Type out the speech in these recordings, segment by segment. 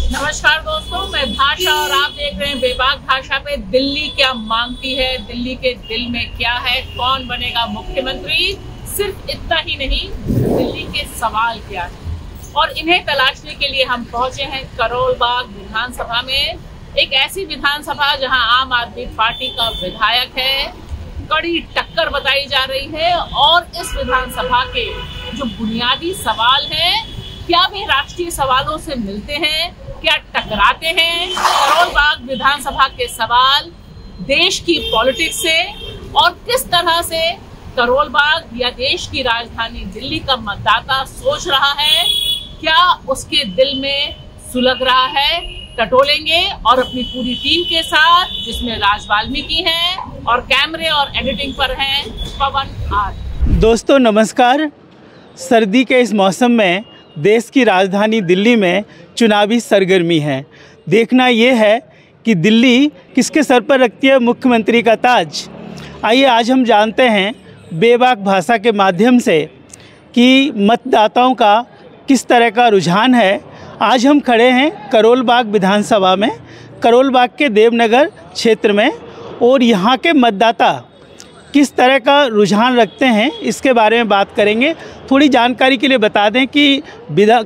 नमस्कार दोस्तों, मैं भाषा और आप देख रहे हैं बेबाक भाषा पे। दिल्ली क्या मांगती है, दिल्ली के दिल में क्या है, कौन बनेगा मुख्यमंत्री, सिर्फ इतना ही नहीं, दिल्ली के सवाल क्या है, और इन्हें तलाशने के लिए हम पहुंचे हैं करोल बाग विधानसभा में। एक ऐसी विधानसभा जहां आम आदमी पार्टी का विधायक है, कड़ी टक्कर बताई जा रही है, और इस विधानसभा के जो बुनियादी सवाल हैं क्या वे राष्ट्रीय सवालों से मिलते हैं, क्या टकराते हैं। करोल बाग विधानसभा के सवाल देश की पॉलिटिक्स से, और किस तरह से करोल बाग या देश की राजधानी दिल्ली का मतदाता सोच रहा है, क्या उसके दिल में सुलग रहा है, टटोलेंगे। और अपनी पूरी टीम के साथ, जिसमें राज वाल्मीकि हैं और कैमरे और एडिटिंग पर हैं पवन आर। दोस्तों नमस्कार। सर्दी के इस मौसम में देश की राजधानी दिल्ली में चुनावी सरगर्मी है। देखना ये है कि दिल्ली किसके सर पर रखती है मुख्यमंत्री का ताज। आइए आज हम जानते हैं बेबाक भाषा के माध्यम से कि मतदाताओं का किस तरह का रुझान है। आज हम खड़े हैं करोल बाग विधानसभा में, करोल बाग के देवनगर क्षेत्र में, और यहाँ के मतदाता किस तरह का रुझान रखते हैं इसके बारे में बात करेंगे। थोड़ी जानकारी के लिए बता दें कि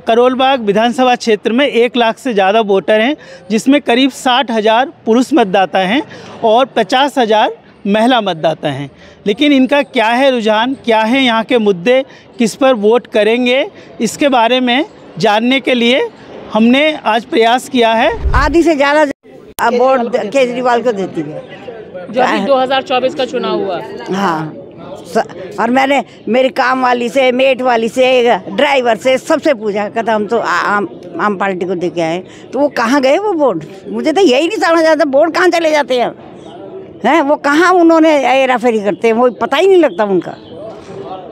करोल बाग विधानसभा क्षेत्र में 1 लाख से ज़्यादा वोटर हैं, जिसमें करीब 60,000 पुरुष मतदाता हैं और 50,000 महिला मतदाता हैं। लेकिन इनका क्या है रुझान, क्या है यहाँ के मुद्दे, किस पर वोट करेंगे, इसके बारे में जानने के लिए हमने आज प्रयास किया है। आधी से ज़्यादा वोट केजरीवाल को देती है जो अभी 2024 का चुनाव हुआ। हाँ, और मैंने मेरी काम वाली से, मेट वाली से, ड्राइवर से, सबसे पूछा, कहता हम तो आम पार्टी को दे के आए। तो वो कहाँ गए वो वोट? मुझे तो यही नहीं समझ आता, वोट कहाँ चले जाते हैं वो कहाँ उन्होंने हेरा फेरी करते हैं, वो पता ही नहीं लगता उनका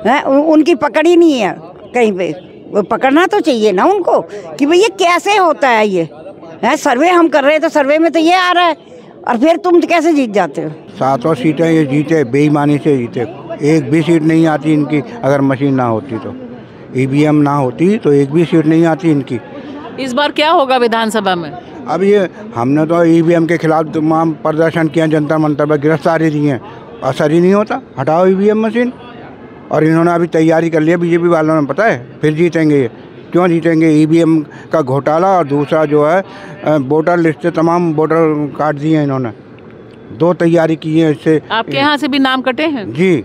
है। उनकी पकड़ ही नहीं है कहीं पे। वो पकड़ना तो चाहिए ना उनको कि भाई ये कैसे होता है। ये है सर्वे हम कर रहे हैं तो सर्वे में तो ये आ रहा है, और फिर तुम कैसे जीत जाते हो? 700 सीटें ये जीते, बेईमानी से जीते। एक भी सीट नहीं आती इनकी, अगर मशीन ना होती तो, ईवीएम ना होती तो एक भी सीट नहीं आती इनकी। इस बार क्या होगा विधानसभा में? अब ये हमने तो ईवीएम के खिलाफ तमाम प्रदर्शन किया, जंतर मंतर पर गिरफ्तारी दी है, असर ही नहीं होता। हटाओ ईवीएम मशीन। और इन्होंने अभी तैयारी कर लिया बीजेपी वालों ने, पता है फिर जीतेंगे ये। क्यों जीतेंगे? ईवीएम का घोटाला, और दूसरा जो है वोटर लिस्ट से तमाम वोटर काट दिए हैं इन्होंने। 2 तैयारी की है इससे। आपके यहाँ से भी नाम कटे हैं? जी,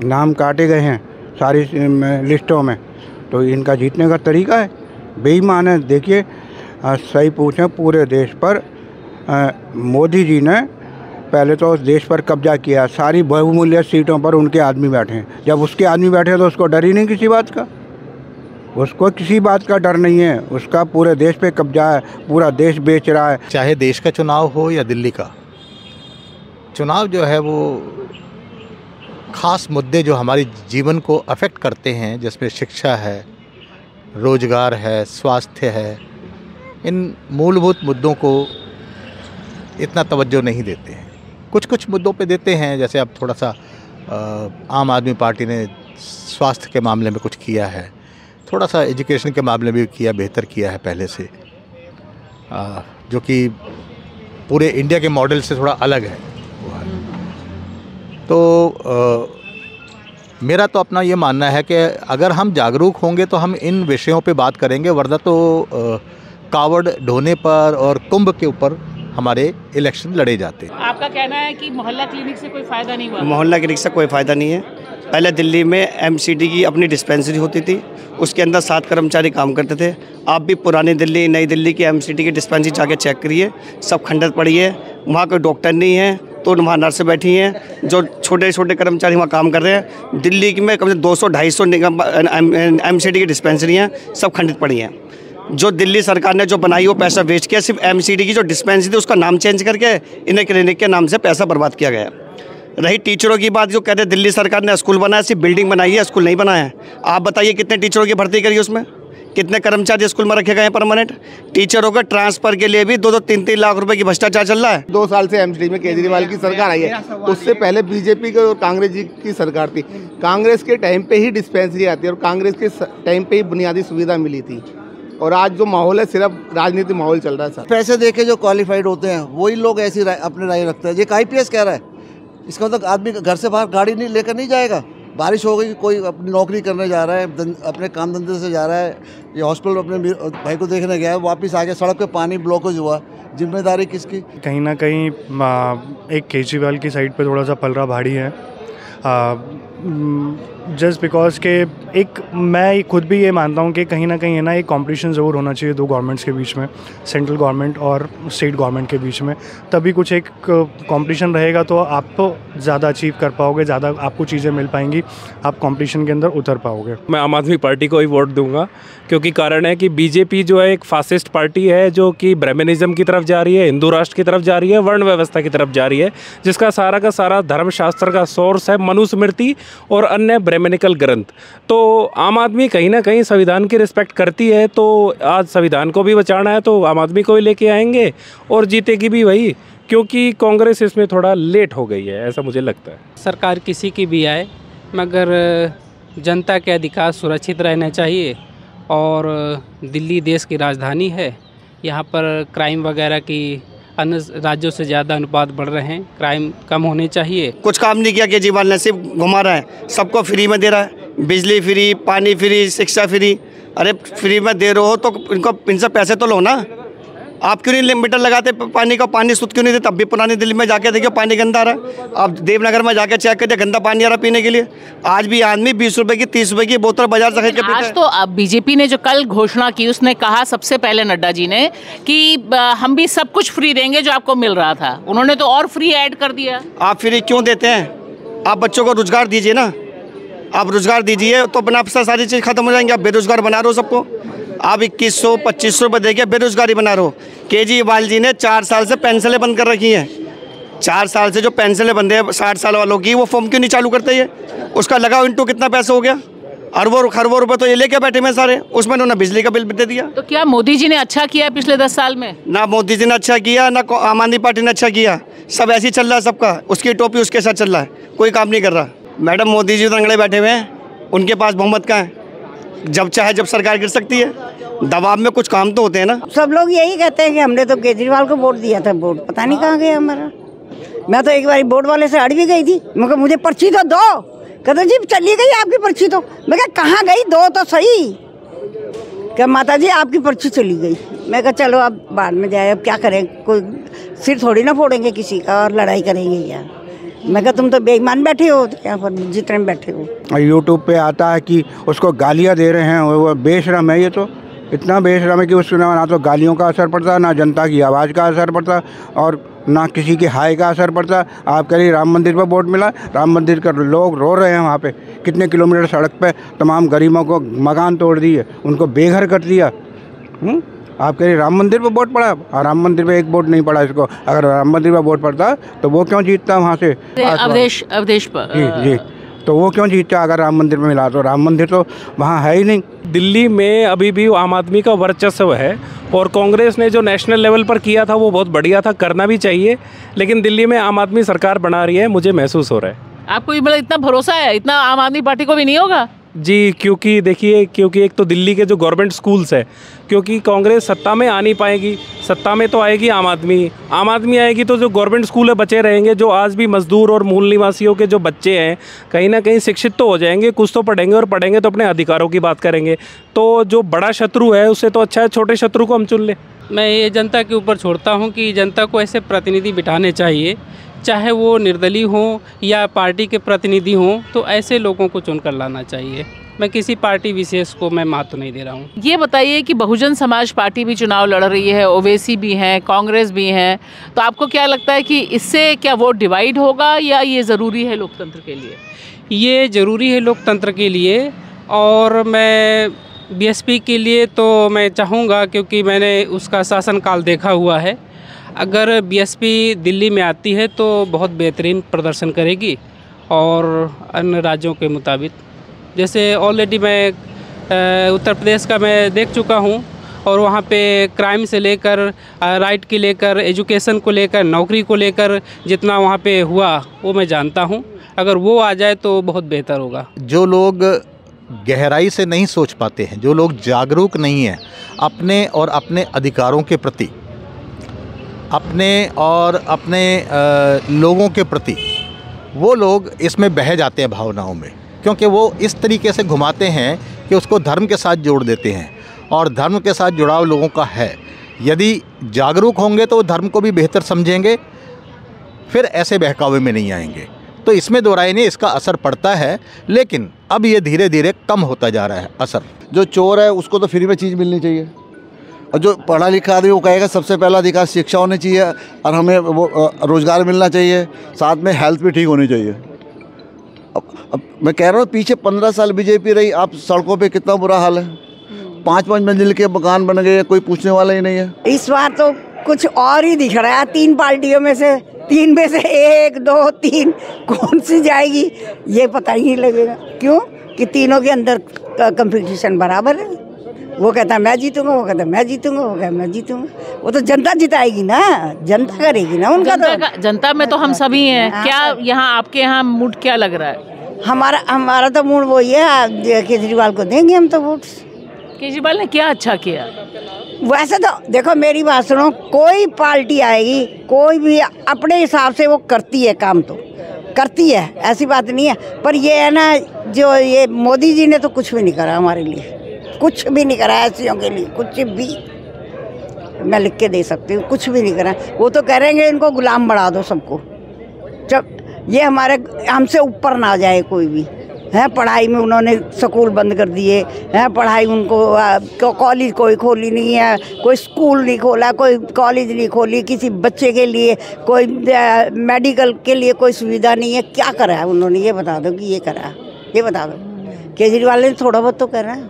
नाम काटे गए हैं सारी लिस्टों में। तो इनका जीतने का तरीका है बेईमान है। देखिए सही पूछें, पूरे देश पर मोदी जी ने पहले तो उस देश पर कब्जा किया, सारी बहुमूल्य सीटों पर उनके आदमी बैठे हैं। जब उसके आदमी बैठे तो उसको डर ही नहीं किसी बात का, उसको किसी बात का डर नहीं है। उसका पूरे देश पे कब्जा है, पूरा देश बेच रहा है। चाहे देश का चुनाव हो या दिल्ली का चुनाव, जो है वो ख़ास मुद्दे जो हमारे जीवन को अफेक्ट करते हैं, जिसमें शिक्षा है, रोजगार है, स्वास्थ्य है, इन मूलभूत मुद्दों को इतना तवज्जो नहीं देते हैं। कुछ कुछ मुद्दों पे देते हैं, जैसे अब थोड़ा सा आम आदमी पार्टी ने स्वास्थ्य के मामले में कुछ किया है, थोड़ा सा एजुकेशन के मामले में भी किया, बेहतर किया है पहले से, जो कि पूरे इंडिया के मॉडल से थोड़ा अलग है। तो मेरा तो अपना ये मानना है कि अगर हम जागरूक होंगे तो हम इन विषयों पे बात करेंगे, वरना तो कावड़ ढोने पर और कुंभ के ऊपर हमारे इलेक्शन लड़े जाते हैं। आपका कहना है कि मोहल्ला क्लिनिक से कोई फ़ायदा नहीं हुआ? मोहल्ला क्लिनिक से कोई फ़ायदा नहीं है। पहले दिल्ली में एमसीडी की अपनी डिस्पेंसरी होती थी, उसके अंदर 7 कर्मचारी काम करते थे। आप भी पुरानी दिल्ली, नई दिल्ली की एमसीडी की डिस्पेंसरी जाके चेक करिए, सब खंडित पड़ी है। वहाँ कोई डॉक्टर नहीं है, तो वहाँ नर्स बैठी हैं, जो छोटे छोटे कर्मचारी वहाँ काम कर रहे हैं। दिल्ली में कम से 200-250 एमसीडी की डिस्पेंसरी हैं, सब खंडित पड़ी हैं। जो दिल्ली सरकार ने जो बनाई वो पैसा वेस्ट किया। सिर्फ एमसीडी की जो डिस्पेंसरी थी उसका नाम चेंज करके इन्हें क्लिनिक के नाम से पैसा बर्बाद किया गया। रही टीचरों की बात, जो कहते हैं दिल्ली सरकार ने स्कूल बनाया, सिर्फ बिल्डिंग बनाई है, स्कूल नहीं बनाया है। आप बताइए कितने टीचरों की भर्ती करी उसमें, कितने कर्मचारी स्कूल में रखे गए हैं परमानेंट। टीचरों का ट्रांसफर के लिए भी 2-3 लाख रुपए की भ्रष्टाचार चल रहा है। 2 साल से एमसीडी में केजरीवाल की सरकार आई है, उससे पहले बीजेपी की और कांग्रेस जी की सरकार थी। कांग्रेस के टाइम पे ही डिस्पेंसरी आती है और कांग्रेस के टाइम पे ही बुनियादी सुविधा मिली थी। और आज जो माहौल है सिर्फ राजनीतिक माहौल चल रहा है सर। पैसे दे के जो क्वालिफाइड होते हैं वही लोग ऐसी अपनी राय रखते हैं। ये IPS कह रहा है, इसका मतलब आदमी घर से बाहर गाड़ी नहीं लेकर नहीं जाएगा। बारिश हो गई, कोई अपनी नौकरी करने जा रहा है, अपने काम धंधे से जा रहा है, ये हॉस्पिटल अपने भाई को देखने गया है, वापस आ गया, सड़क पे पानी ब्लॉकेज हुआ, जिम्मेदारी किसकी? कहीं ना कहीं एक केजरीवाल की साइड पे थोड़ा सा पलड़ा भारी है, जस्ट बिकॉज के एक मैं खुद भी ये मानता हूँ कि कहीं ना कहीं है ना एक कंपटीशन ज़रूर होना चाहिए दो गवर्नमेंट्स के बीच में, सेंट्रल गवर्नमेंट और स्टेट गवर्नमेंट के बीच में, तभी कुछ एक कंपटीशन रहेगा तो आप तो ज़्यादा अचीव कर पाओगे, ज़्यादा आपको चीज़ें मिल पाएंगी, आप कंपटीशन के अंदर उतर पाओगे। मैं आम आदमी पार्टी को ही वोट दूंगा क्योंकि कारण है कि बीजेपी जो है एक फासिस्ट पार्टी है जो कि ब्राह्मणिज्म की तरफ जा रही है, हिंदू राष्ट्र की तरफ जा रही है, वर्ण व्यवस्था की तरफ जा रही है, जिसका सारा का सारा धर्मशास्त्र का सोर्स है मनुस्मृति और अन्य ब्राह्मणिकल ग्रंथ। तो आम आदमी कहीं ना कहीं संविधान की रिस्पेक्ट करती है, तो आज संविधान को भी बचाना है तो आम आदमी को ही लेके आएंगे और जीतेगी भी वही, क्योंकि कांग्रेस इसमें थोड़ा लेट हो गई है, ऐसा मुझे लगता है। सरकार किसी की भी आए मगर जनता के अधिकार सुरक्षित रहने चाहिए और दिल्ली देश की राजधानी है, यहाँ पर क्राइम वगैरह की अन्य राज्यों से ज़्यादा अनुपात बढ़ रहे हैं, क्राइम कम होने चाहिए। कुछ काम नहीं किया केजरीवाल ने, सिर्फ घुमा रहा है, सबको फ्री में दे रहा है, बिजली फ्री, पानी फ्री, शिक्षा फ्री। अरे फ्री में दे रहे हो तो इनसे पैसे तो लो ना। आप क्यों नहीं मीटर लगाते पानी का? पानी शुद्ध क्यों नहीं देते? अब भी पुरानी दिल्ली में जाके देखिए पानी गंदा आ रहा है। आप देवनगर में जाके चेक करिए, गंदा पानी आ रहा पीने के लिए। आज भी आदमी 20 रुपए की 30 रुपए की बोतल बाजार से खरीद के पीता है। आज तो अब बीजेपी ने जो कल घोषणा की, उसने कहा सबसे पहले नड्डा जी ने कि हम भी सब कुछ फ्री देंगे जो आपको मिल रहा था। उन्होंने तो और फ्री ऐड कर दिया। आप फ्री क्यों देते हैं? आप बच्चों को रोजगार दीजिए ना, आप रोजगार दीजिए तो अपना सारी चीज़ खत्म हो जाएंगे। आप बेरोजगार बना रहे हो सबको, आप 2100-2500 रुपये देके बेरोजगारी बना रहे हो। केजरीवाल जी ने 4 साल से पेंशनें बंद कर रखी हैं। 4 साल से जो पेंशनें बंद है 60 साल वालों की, वो फॉर्म क्यों नहीं चालू करते? ये उसका लगाओ इंटू कितना पैसा हो गया, अरबों खरबों रुपए तो ये लेके बैठे में सारे। उसमें उन्होंने बिजली का बिल भी दे दिया। तो क्या मोदी जी ने अच्छा किया पिछले 10 साल में? ना मोदी जी ने अच्छा किया, ना आम आदमी पार्टी ने अच्छा किया। सब ऐसे ही चल रहा है, सबका उसकी टोपी उसके साथ चल रहा है, कोई काम नहीं कर रहा। मैडम मोदी जी तो अंगड़े बैठे हुए हैं, उनके पास बहुमत कहाँ है? जब चाहे जब सरकार गिर सकती है, दबाव में कुछ काम तो होते हैं ना। सब लोग यही कहते हैं कि हमने तो केजरीवाल को वोट दिया था, वोट पता नहीं कहाँ गया हमारा। मैं तो एक बार वोट वाले से अड़ भी गई थी, मगर मुझे पर्ची तो दो। कहते जी चली गई आपकी पर्ची तो। मैं कहा कहाँ गई, दो तो सही। क्या माता जी आपकी पर्ची चली गई। मैं कहा चलो अब बाद में जाए, अब क्या करें, कोई सिर थोड़ी ना फोड़ेंगे किसी का और लड़ाई करेंगे क्या। मैं कहा तुम तो बेईमान बैठे हो, तो क्या पर जितने बैठे हो। यूट्यूब पे आता है कि उसको गालियाँ दे रहे हैं, वो बेशरम है। ये तो इतना बेशरम है कि उसको ना तो गालियों का असर पड़ता, ना जनता की आवाज़ का असर पड़ता और ना किसी के हाय का असर पड़ता। आप कह रही राम मंदिर पर वोट मिला, राम मंदिर का लोग रो रहे हैं वहाँ पे। कितने किलोमीटर सड़क पे तमाम गरीबों को मकान तोड़ दिए, उनको बेघर कर दिया। आप कह रही राम मंदिर पर वोट पड़ा, और राम मंदिर पे एक वोट नहीं पड़ा इसको। अगर राम मंदिर पर वोट पड़ता तो वो क्यों जीतता वहाँ से? अवधेश पर जी, तो वो क्यों जीतता अगर राम मंदिर में मिला? तो राम मंदिर तो वहाँ है ही नहीं। दिल्ली में अभी भी आम आदमी का वर्चस्व है और कांग्रेस ने जो नेशनल लेवल पर किया था वो बहुत बढ़िया था, करना भी चाहिए, लेकिन दिल्ली में आम आदमी सरकार बना रही है, मुझे महसूस हो रहा है। आपको भी मतलब इतना भरोसा है? इतना आम आदमी पार्टी को भी नहीं होगा जी, क्योंकि देखिए, क्योंकि एक तो दिल्ली के जो गवर्नमेंट स्कूल्स है, क्योंकि कांग्रेस सत्ता में आ नहीं पाएगी, सत्ता में तो आएगी आम आदमी आएगी तो जो गवर्नमेंट स्कूल है बचे रहेंगे। जो आज भी मजदूर और मूल निवासियों के जो बच्चे हैं कहीं ना कहीं शिक्षित तो हो जाएंगे, कुछ तो पढ़ेंगे, और पढ़ेंगे तो अपने अधिकारों की बात करेंगे। तो जो बड़ा शत्रु है उससे तो अच्छा है छोटे शत्रु को हम चुन लें। मैं ये जनता के ऊपर छोड़ता हूँ कि जनता को ऐसे प्रतिनिधि बिठाने चाहिए, चाहे वो निर्दलीय हों या पार्टी के प्रतिनिधि हों, तो ऐसे लोगों को चुनकर लाना चाहिए। मैं किसी पार्टी विशेष को मैं महत्व नहीं दे रहा हूँ। ये बताइए कि बहुजन समाज पार्टी भी चुनाव लड़ रही है, ओवैसी भी हैं, कांग्रेस भी हैं, तो आपको क्या लगता है कि इससे क्या वोट डिवाइड होगा या ये ज़रूरी है लोकतंत्र के लिए? ये ज़रूरी है लोकतंत्र के लिए, और मैं बीएसपी के लिए तो मैं चाहूँगा, क्योंकि मैंने उसका शासनकाल देखा हुआ है। अगर बीएसपी दिल्ली में आती है तो बहुत बेहतरीन प्रदर्शन करेगी, और अन्य राज्यों के मुताबिक, जैसे ऑलरेडी मैं उत्तर प्रदेश का मैं देख चुका हूँ, और वहाँ पे क्राइम से लेकर राइट के लेकर एजुकेशन को लेकर नौकरी को लेकर जितना वहाँ पे हुआ वो मैं जानता हूँ। अगर वो आ जाए तो बहुत बेहतर होगा। जो लोग गहराई से नहीं सोच पाते हैं, जो लोग जागरूक नहीं हैं अपने और अपने अधिकारों के प्रति, अपने और अपने लोगों के प्रति, वो लोग इसमें बह जाते हैं भावनाओं में, क्योंकि वो इस तरीके से घुमाते हैं कि उसको धर्म के साथ जोड़ देते हैं। और धर्म के साथ जुड़ाव लोगों का है, यदि जागरूक होंगे तो वो धर्म को भी बेहतर समझेंगे, फिर ऐसे बहकावे में नहीं आएंगे। तो इसमें दो राय नहीं, इसका असर पड़ता है, लेकिन अब ये धीरे धीरे कम होता जा रहा है असर। जो चोर है उसको तो फ्री में चीज़ मिलनी चाहिए, और जो पढ़ा लिखा आदमी वो कहेगा सबसे पहला अधिकार शिक्षा होनी चाहिए, और हमें वो रोज़गार मिलना चाहिए, साथ में हेल्थ भी ठीक होनी चाहिए। अब मैं कह रहा हूँ पीछे 15 साल बीजेपी रही, आप सड़कों पे कितना बुरा हाल है, 5-5 मंजिल के मकान बन गए, कोई पूछने वाला ही नहीं है। इस बार तो कुछ और ही दिख रहा है, 3 पार्टियों में से 3 में से 1, 2, 3 कौन सी जाएगी ये पता ही नहीं लगेगा। क्यों कि तीनों के अंदर कंपटीशन बराबर है। वो कहता मैं जीतूंगा, वो कहता मैं जीतूंगा, वो कहता मैं जीतूंगा। वो तो जनता जिताएगी ना, जनता करेगी ना उनका। जनता में तो हम सभी हैं। क्या यहाँ आपके यहाँ मूड क्या लग रहा है? हमारा तो मूड वही है, केजरीवाल को देंगे हम तो वोट। केजरीवाल ने क्या अच्छा किया? वैसे तो देखो मेरी बात सुनो, कोई पार्टी आएगी, कोई भी अपने हिसाब से वो करती है काम, तो करती है, ऐसी बात नहीं है। पर ये है ना, जो ये मोदी जी ने तो कुछ भी नहीं करा हमारे लिए, कुछ भी नहीं करा एससीओ के लिए, कुछ भी। मैं लिख के दे सकती हूँ, कुछ भी नहीं करा। वो तो करेंगे इनको गुलाम बढ़ा दो सबको, जब ये हमसे ऊपर ना जाए कोई भी है। पढ़ाई में उन्होंने स्कूल बंद कर दिए हैं, पढ़ाई उनको कॉलेज कोई खोली नहीं है, कोई स्कूल नहीं खोला, कोई कॉलेज नहीं खोली, किसी बच्चे के लिए कोई मेडिकल के लिए कोई सुविधा नहीं है। क्या करा है उन्होंने, ये बता दो कि ये करा, ये बता दो। केजरीवाल ने थोड़ा बहुत तो करा है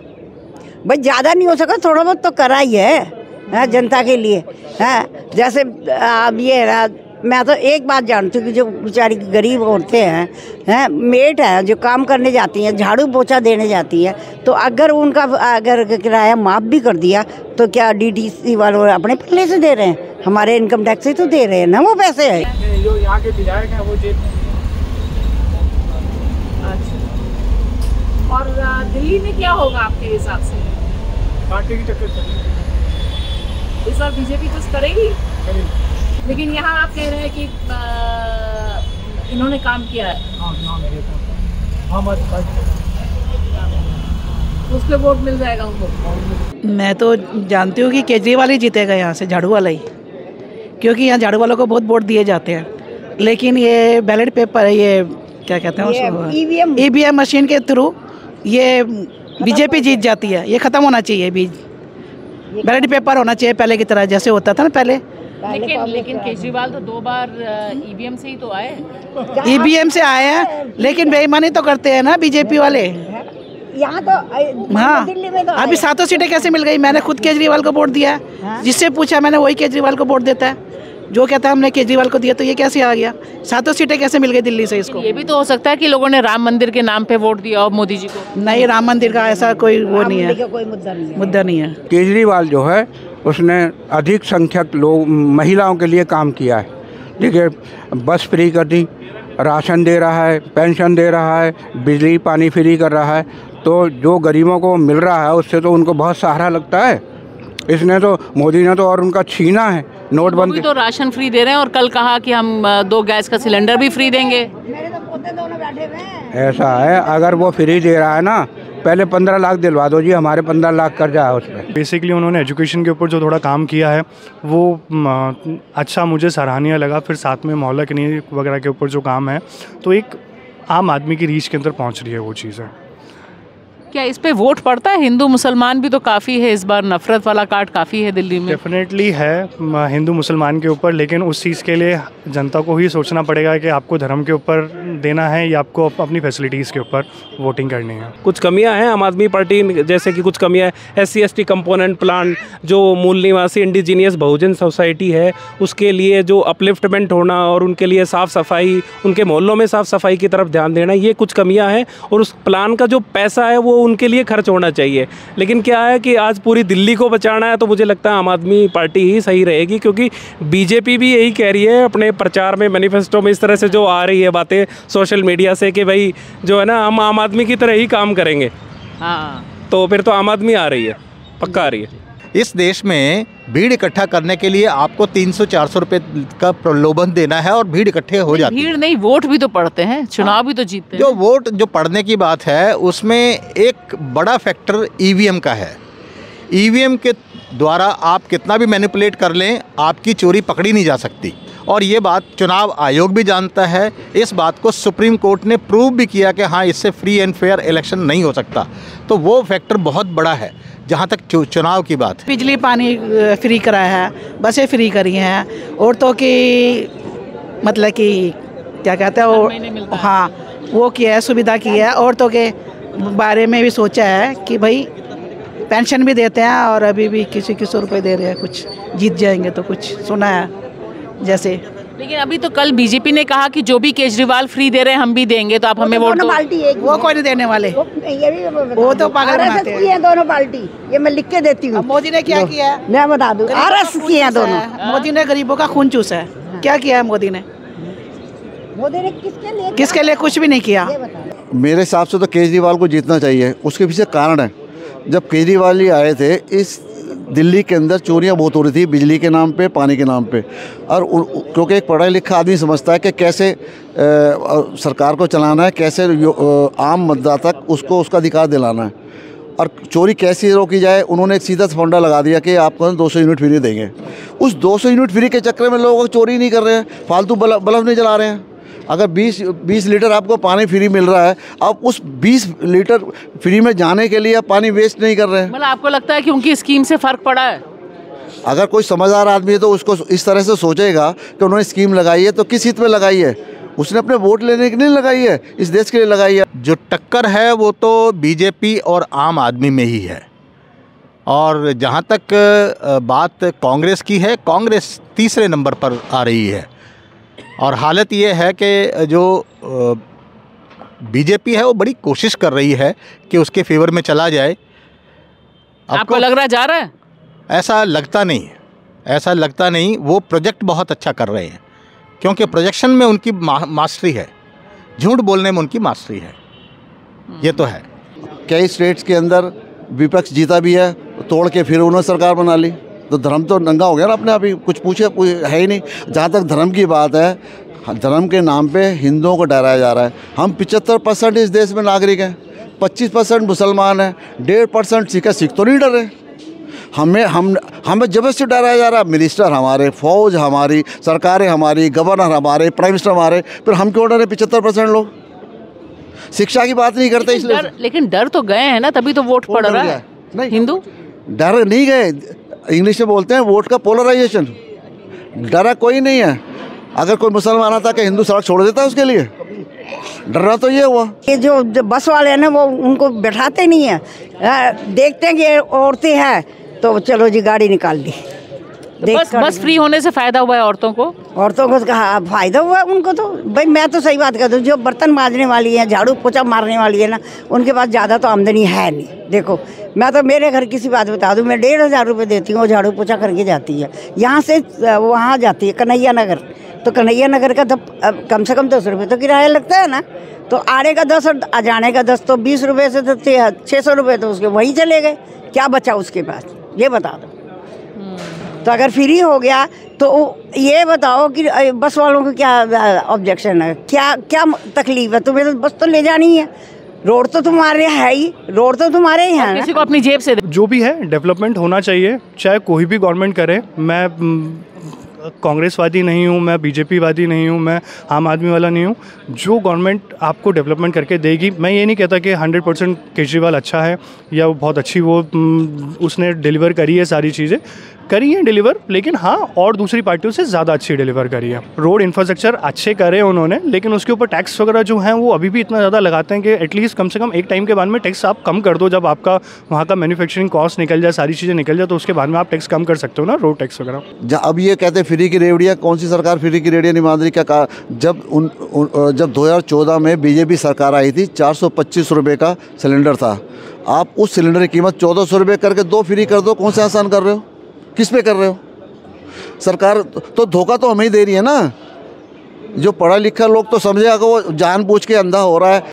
भाई, ज़्यादा नहीं हो सका, थोड़ा बहुत तो करा ही है जनता के लिए है। जैसे अब ये मैं तो एक बात जानती हूँ कि जो बेचारी गरीब औरतें हैं मेट हैं, जो काम करने जाती हैं, झाड़ू पोछा देने जाती है, तो अगर उनका अगर किराया माफ़ भी कर दिया तो क्या डीटीसी वालों अपने पल्ले से दे रहे हैं? हमारे इनकम टैक्स से तो दे रहे हैं ना वो पैसे है। जो यहाँ के विधायक हैं वो जेब। और दिल्ली में क्या होगा आपके हिसाब से? पार्टी की टक्कर चलेगी इस बार, बीजेपी कुछ करेगी। लेकिन यहाँ आप कह रहे हैं कि इन्होंने काम किया है, उस पर वोट मिल जाएगा उनको। मैं तो जानती हूँ कि केजरीवाल ही जीतेगा यहाँ से, झाड़ू वाला ही, क्योंकि यहाँ झाड़ू वालों को बहुत वोट दिए जाते हैं। लेकिन ये बैलेट पेपर, ये क्या कहते हैं उसको, ईवीएम मशीन के थ्रू ये बीजेपी जीत जाती है। ये ख़त्म होना चाहिए, बैलेट पेपर होना चाहिए पहले की तरह, जैसे होता था ना पहले। लेकिन केजरीवाल तो 2 बार ईवीएम से ही तो आए। ईवीएम से आए हैं, लेकिन बेईमानी तो करते हैं ना बीजेपी वाले। यहाँ तो हाँ, दिल्ली में तो अभी 7 सीटें कैसे मिल गई? मैंने खुद केजरीवाल को वोट दिया, जिससे पूछा मैंने वही केजरीवाल को वोट देता है। जो कहता है हमने केजरीवाल को दिया, तो ये कैसे आ गया? 7 सीटें कैसे मिल गई दिल्ली से इसको? ये भी तो हो सकता है कि लोगों ने राम मंदिर के नाम पे वोट दिया और मोदी जी को। नहीं, राम मंदिर का ऐसा कोई वो नहीं है, कोई मुद्दा नहीं है। केजरीवाल जो है उसने अधिक संख्यक लोग महिलाओं के लिए काम किया है। देखिए, बस फ्री कर दी, राशन दे रहा है, पेंशन दे रहा है, बिजली पानी फ्री कर रहा है, तो जो गरीबों को मिल रहा है उससे तो उनको बहुत सहारा लगता है। इसने तो, मोदी ने तो और उनका छीना है, नोटबंदी। तो राशन फ्री दे रहे हैं और कल कहा कि हम 2 गैस का सिलेंडर भी फ्री देंगे। ऐसा है, अगर वो फ्री दे रहा है ना, पहले 15 लाख दिलवा दो जी, हमारे 15 लाख कर्जा है उस पर। बेसिकली उन्होंने एजुकेशन के ऊपर जो थोड़ा काम किया है वो अच्छा, मुझे सराहनीय लगा। फिर साथ में मोहल्ला क्लिनिक वगैरह के ऊपर जो काम है, तो एक आम आदमी की रीच के अंदर पहुंच रही है वो चीज़ें। क्या इस पे वोट पड़ता है? हिंदू मुसलमान भी तो काफ़ी है इस बार, नफरत वाला कार्ड काफ़ी है दिल्ली में। डेफिनेटली है हिंदू मुसलमान के ऊपर, लेकिन उस चीज़ के लिए जनता को ही सोचना पड़ेगा कि आपको धर्म के ऊपर देना है या आपको अपनी फैसिलिटीज़ के ऊपर वोटिंग करनी है। कुछ कमियां हैं आम आदमी पार्टी, जैसे कि कुछ कमियां हैं SC/ST कंपोनेंट प्लान, जो मूल निवासी इंडिजीनियस बहुजन सोसाइटी है उसके लिए जो अपलिफ्टमेंट होना और उनके लिए साफ़ सफाई, उनके मोहल्लों में साफ़ सफाई की तरफ ध्यान देना, ये कुछ कमियाँ हैं। और उस प्लान का जो पैसा है वो उनके लिए खर्च होना चाहिए। लेकिन क्या है कि आज पूरी दिल्ली को बचाना है, तो मुझे लगता है आम आदमी पार्टी ही सही रहेगी, क्योंकि बीजेपी भी यही कह रही है अपने प्रचार में, मैनिफेस्टो में इस तरह से जो आ रही है बातें सोशल मीडिया से कि भाई जो है ना, हम आम आदमी की तरह ही काम करेंगे। हाँ, तो फिर तो आम आदमी आ रही है, पक्का आ रही है। इस देश में भीड़ इकट्ठा करने के लिए आपको 300-400 रुपए का प्रलोभन देना है और भीड़ इकट्ठे हो जाती है। भीड़ नहीं, वोट भी तो पड़ते हैं, चुनाव भी तो जीतते हैं। जो वोट जो पड़ने की बात है उसमें एक बड़ा फैक्टर ईवीएम का है। ईवीएम के द्वारा आप कितना भी मैनिपुलेट कर लें, आपकी चोरी पकड़ी नहीं जा सकती, और ये बात चुनाव आयोग भी जानता है। इस बात को सुप्रीम कोर्ट ने प्रूव भी किया कि हाँ, इससे फ्री एंड फेयर इलेक्शन नहीं हो सकता। तो वो फैक्टर बहुत बड़ा है जहाँ तक चुनाव की बात है। बिजली पानी फ्री कराया है, बसें फ्री करी हैं, औरतों की मतलब कि क्या कहते हैं वो, हाँ वो किया है, सुविधा की है। औरतों के बारे में भी सोचा है कि भाई पेंशन भी देते हैं, और अभी भी किसी 100 रुपये दे रहे हैं, कुछ जीत जाएंगे तो कुछ सुना है जैसे। लेकिन अभी तो कल बीजेपी ने कहा कि जो भी केजरीवाल फ्री दे रहे हैं हम भी देंगे, तो आप हमें वोट दो। वो कोई नहीं देने वाले, वो तो पागल बनाते हैं दोनों पार्टी। ये मैं लिख के देती हूँ। मोदी ने क्या किया है मैं बता दूँ, आरएस किए हैं दोनों। मोदी ने गरीबों का खून चूसा है। क्या किया है मोदी ने किसके लिए? कुछ भी नहीं किया। मेरे हिसाब से तो केजरीवाल को जीतना चाहिए। उसके पीछे कारण है, जब केजरीवाल ही आए थे इस दिल्ली के अंदर चोरियां बहुत हो रही थी, बिजली के नाम पे, पानी के नाम पे। और क्योंकि एक पढ़ा लिखा आदमी समझता है कि कैसे सरकार को चलाना है, कैसे आम मतदाता तक उसको उसका अधिकार दिलाना है, और चोरी कैसे रोकी जाए। उन्होंने एक सीधा फंडा लगा दिया कि आपको 200 यूनिट फ्री देंगे। उस 200 यूनिट फ्री के चक्कर में लोग चोरी नहीं कर रहे हैं, फालतू बल्ब नहीं जला रहे हैं। अगर 20 लीटर आपको पानी फ्री मिल रहा है, आप उस 20 लीटर फ्री में जाने के लिए आप पानी वेस्ट नहीं कर रहे हैं। मतलब आपको लगता है कि उनकी स्कीम से फर्क पड़ा है? अगर कोई समझदार आदमी है तो उसको इस तरह से सोचेगा कि उन्होंने स्कीम लगाई है तो किस हित में लगाई है। उसने अपने वोट लेने के लिए लगाई है, इस देश के लिए लगाई है। जो टक्कर है वो तो बीजेपी और आम आदमी में ही है। और जहाँ तक बात कांग्रेस की है, कांग्रेस तीसरे नंबर पर आ रही है। और हालत ये है कि जो बीजेपी है वो बड़ी कोशिश कर रही है कि उसके फेवर में चला जाए। आपको लग रहा जा रहा है? ऐसा लगता नहीं है, ऐसा लगता नहीं। वो प्रोजेक्ट बहुत अच्छा कर रहे हैं, क्योंकि प्रोजेक्शन में उनकी मास्टरी है, झूठ बोलने में उनकी मास्टरी है, ये तो है। कई स्टेट्स के अंदर विपक्ष जीता भी है, तोड़ के फिर उन्होंने सरकार बना ली। तो धर्म तो नंगा हो गया ना अपने आप ही, कुछ पूछे है ही नहीं। जहाँ तक धर्म की बात है, धर्म के नाम पे हिंदुओं को डराया जा रहा है। हम 75% इस देश में नागरिक हैं, 25% मुसलमान हैं, 1.5% सिख है। सिख तो नहीं डर रहे, हमें जबरदस्ती डराया जा रहा है। मिनिस्टर हमारे, फौज हमारी, सरकारें हमारी, गवर्नर हमारे, प्राइम मिनिस्टर हमारे, फिर हम क्यों डरे? 75% लोग शिक्षा की बात नहीं करते इसलिए। लेकिन डर तो गए हैं ना, तभी तो वोट पड़ रहा है। नहीं, हिंदू डर नहीं गए। इंग्लिश में बोलते हैं वोट का पोलराइजेशन। डरा कोई नहीं है। अगर कोई मुसलमान आता कि हिंदू सड़क छोड़ देता है उसके लिए, डरना तो ये हुआ। ये जो बस वाले हैं ना, वो उनको बैठाते नहीं है। देखते हैं कि औरतें हैं तो चलो जी गाड़ी निकाल दी। बस फ्री होने से फायदा हुआ है औरतों को कहा फायदा हुआ है उनको। तो भाई मैं तो सही बात कहता हूँ, जो बर्तन मांजने वाली है, झाड़ू पोछा मारने वाली है ना, उनके पास ज़्यादा तो आमदनी है नहीं। देखो मैं तो मेरे घर की सी बात बता दूँ, मैं 1,500 रुपये देती हूँ, वो झाड़ू पोछा करके जाती है। यहाँ से वहाँ जाती है कन्हैया नगर, तो कन्हैया नगर का तो कम से कम 10 रुपये तो किराया लगता है ना। तो आने का 10 और जाने का 10, तो 20 रुपये से तो 600 रुपये तो उसके वहीं चले गए। क्या बचा उसके पास, ये बता दो। तो अगर फ्री हो गया तो ये बताओ कि बस वालों को क्या ऑब्जेक्शन है, क्या तकलीफ है? तुम्हें तो बस तो ले जानी है, रोड तो तुम्हारे है ही, रोड तो तुम्हारे ही है। किसी को अपनी जेब से जो भी है डेवलपमेंट होना चाहिए, चाहे कोई भी गवर्नमेंट करे। मैं कांग्रेसवादी नहीं हूँ, मैं बीजेपी वादी नहीं हूँ, मैं आम आदमी वाला नहीं हूँ। जो गवर्नमेंट आपको डेवलपमेंट करके देगी, मैं ये नहीं कहता कि 100% केजरीवाल अच्छा है या वो बहुत अच्छी उसने डिलीवर करी है, सारी चीज़ें करी हैं डिलीवर, लेकिन हाँ और दूसरी पार्टियों से ज़्यादा अच्छी डिलीवर करी है। रोड इंफ्रास्ट्रक्चर अच्छे करे उन्होंने, लेकिन उसके ऊपर टैक्स वगैरह जो हैं वो अभी भी इतना ज़्यादा लगाते हैं कि एटलीस्ट कम से कम एक टाइम के बाद में टैक्स आप कम कर दो। जब आपका वहाँ का मैन्युफैक्चरिंग कॉस्ट निकल जाए, सारी चीज़ें निकल जाए, तो उसके बाद में आप टैक्स कम कर सकते हो ना, रोड टैक्स वगैरह। अब ये कहते हैं फ्री की रेवड़ियाँ, कौन सी सरकार फ्री की रेवड़ियाँ नहीं मान रही? क्या कहा? जब 2014 में बीजेपी सरकार आई थी, 425 रुपये का सिलेंडर था। आप उस सिलेंडर की कीमत 1400 रुपये करके 2 फ्री कर दो। कौन से आसान कर रहे हो? किस पे कर रहे हो? सरकार तो धोखा तो हमें ही दे रही है ना। जो पढ़ा लिखा लोग तो समझेगा कि वो जानबूझ के अंधा हो रहा है।